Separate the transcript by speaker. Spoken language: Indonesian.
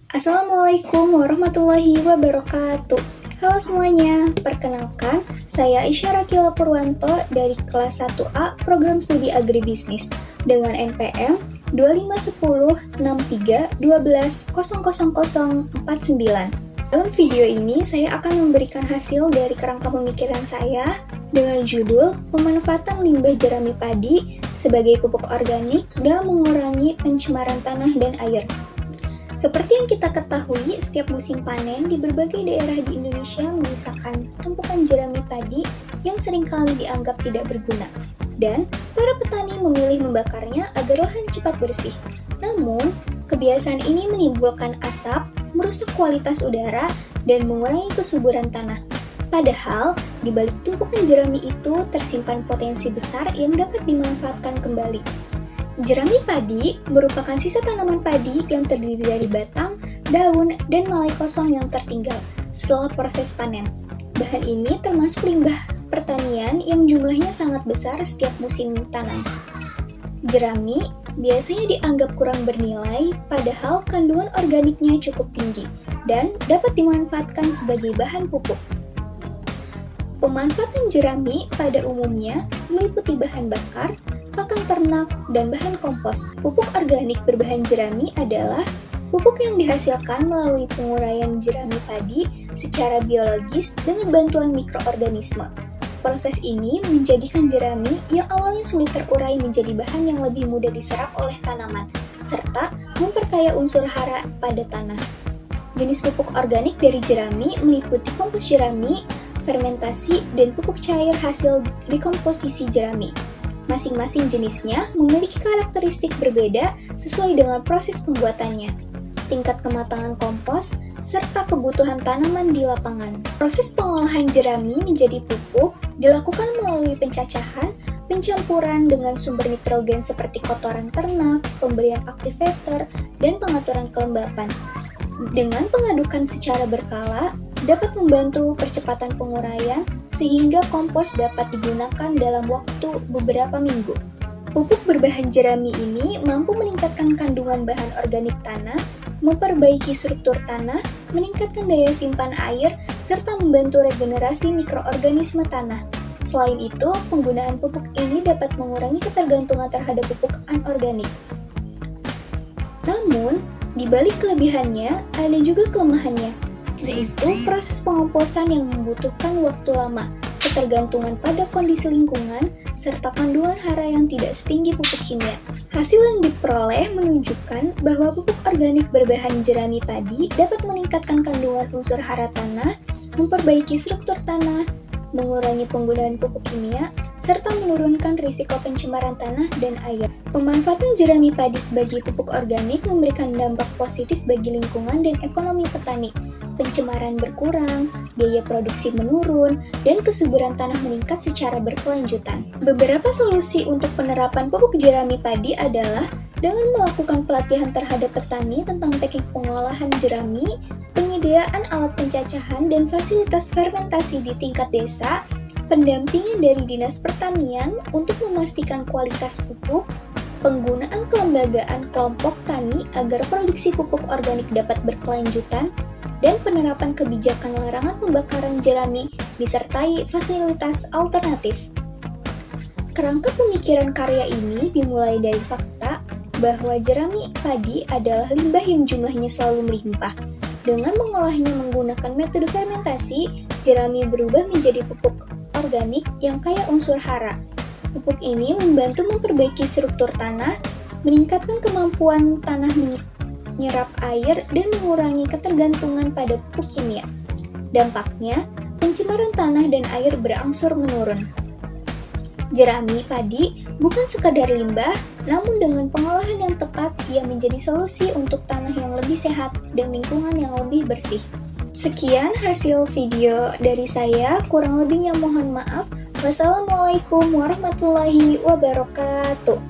Speaker 1: Assalamualaikum warahmatullahi wabarakatuh. Halo semuanya, perkenalkan saya Aisyah Rakila Purwanto dari kelas 1A Program Studi Agribisnis dengan NPM 25106312000049. Dalam video ini saya akan memberikan hasil dari kerangka pemikiran saya dengan judul pemanfaatan limbah jerami padi sebagai pupuk organik dalam mengurangi pencemaran tanah dan air. Seperti yang kita ketahui, setiap musim panen di berbagai daerah di Indonesia menyisakan tumpukan jerami padi yang seringkali dianggap tidak berguna, dan para petani memilih membakarnya agar lahan cepat bersih. Namun, kebiasaan ini menimbulkan asap, merusak kualitas udara, dan mengurangi kesuburan tanah. Padahal, di balik tumpukan jerami itu tersimpan potensi besar yang dapat dimanfaatkan kembali. Jerami padi merupakan sisa tanaman padi yang terdiri dari batang, daun, dan malai kosong yang tertinggal setelah proses panen. Bahan ini termasuk limbah pertanian yang jumlahnya sangat besar setiap musim tanam. Jerami biasanya dianggap kurang bernilai, padahal kandungan organiknya cukup tinggi dan dapat dimanfaatkan sebagai bahan pupuk. Pemanfaatan jerami pada umumnya meliputi bahan bakar, pakan ternak, dan bahan kompos. Pupuk organik berbahan jerami adalah pupuk yang dihasilkan melalui penguraian jerami padi secara biologis dengan bantuan mikroorganisme. Proses ini menjadikan jerami yang awalnya sulit terurai menjadi bahan yang lebih mudah diserap oleh tanaman, serta memperkaya unsur hara pada tanah. Jenis pupuk organik dari jerami meliputi kompos jerami, fermentasi, dan pupuk cair hasil dekomposisi jerami. Masing-masing jenisnya memiliki karakteristik berbeda sesuai dengan proses pembuatannya, tingkat kematangan kompos, serta kebutuhan tanaman di lapangan. Proses pengolahan jerami menjadi pupuk dilakukan melalui pencacahan, pencampuran dengan sumber nitrogen seperti kotoran ternak, pemberian aktivator, dan pengaturan kelembapan. Dengan pengadukan secara berkala, dapat membantu percepatan penguraian sehingga kompos dapat digunakan dalam waktu beberapa minggu. Pupuk berbahan jerami ini mampu meningkatkan kandungan bahan organik tanah, memperbaiki struktur tanah, meningkatkan daya simpan air, serta membantu regenerasi mikroorganisme tanah. Selain itu, penggunaan pupuk ini dapat mengurangi ketergantungan terhadap pupuk anorganik. Namun, di balik kelebihannya, ada juga kelemahannya, yaitu proses pengomposan yang membutuhkan waktu lama, ketergantungan pada kondisi lingkungan, serta kandungan hara yang tidak setinggi pupuk kimia. Hasil yang diperoleh menunjukkan bahwa pupuk organik berbahan jerami padi dapat meningkatkan kandungan unsur hara tanah, memperbaiki struktur tanah, mengurangi penggunaan pupuk kimia, serta menurunkan risiko pencemaran tanah dan air. Pemanfaatan jerami padi sebagai pupuk organik memberikan dampak positif bagi lingkungan dan ekonomi petani. Pencemaran berkurang, biaya produksi menurun, dan kesuburan tanah meningkat secara berkelanjutan. Beberapa solusi untuk penerapan pupuk jerami padi adalah dengan melakukan pelatihan terhadap petani tentang teknik pengolahan jerami, penyediaan alat pencacahan dan fasilitas fermentasi di tingkat desa, pendampingan dari Dinas Pertanian untuk memastikan kualitas pupuk, penggunaan kelembagaan kelompok tani agar produksi pupuk organik dapat berkelanjutan, dan penerapan kebijakan larangan pembakaran jerami disertai fasilitas alternatif. Kerangka pemikiran karya ini dimulai dari fakta bahwa jerami padi adalah limbah yang jumlahnya selalu melimpah. Dengan mengolahnya menggunakan metode fermentasi, jerami berubah menjadi pupuk organik yang kaya unsur hara. Pupuk ini membantu memperbaiki struktur tanah, meningkatkan kemampuan tanah menyerap air, dan mengurangi ketergantungan pada pupuk kimia. Dampaknya, pencemaran tanah dan air berangsur menurun. Jerami padi bukan sekadar limbah, namun dengan pengolahan yang tepat, ia menjadi solusi untuk tanah yang lebih sehat dan lingkungan yang lebih bersih. Sekian hasil video dari saya, kurang lebihnya mohon maaf. Wassalamualaikum warahmatullahi wabarakatuh.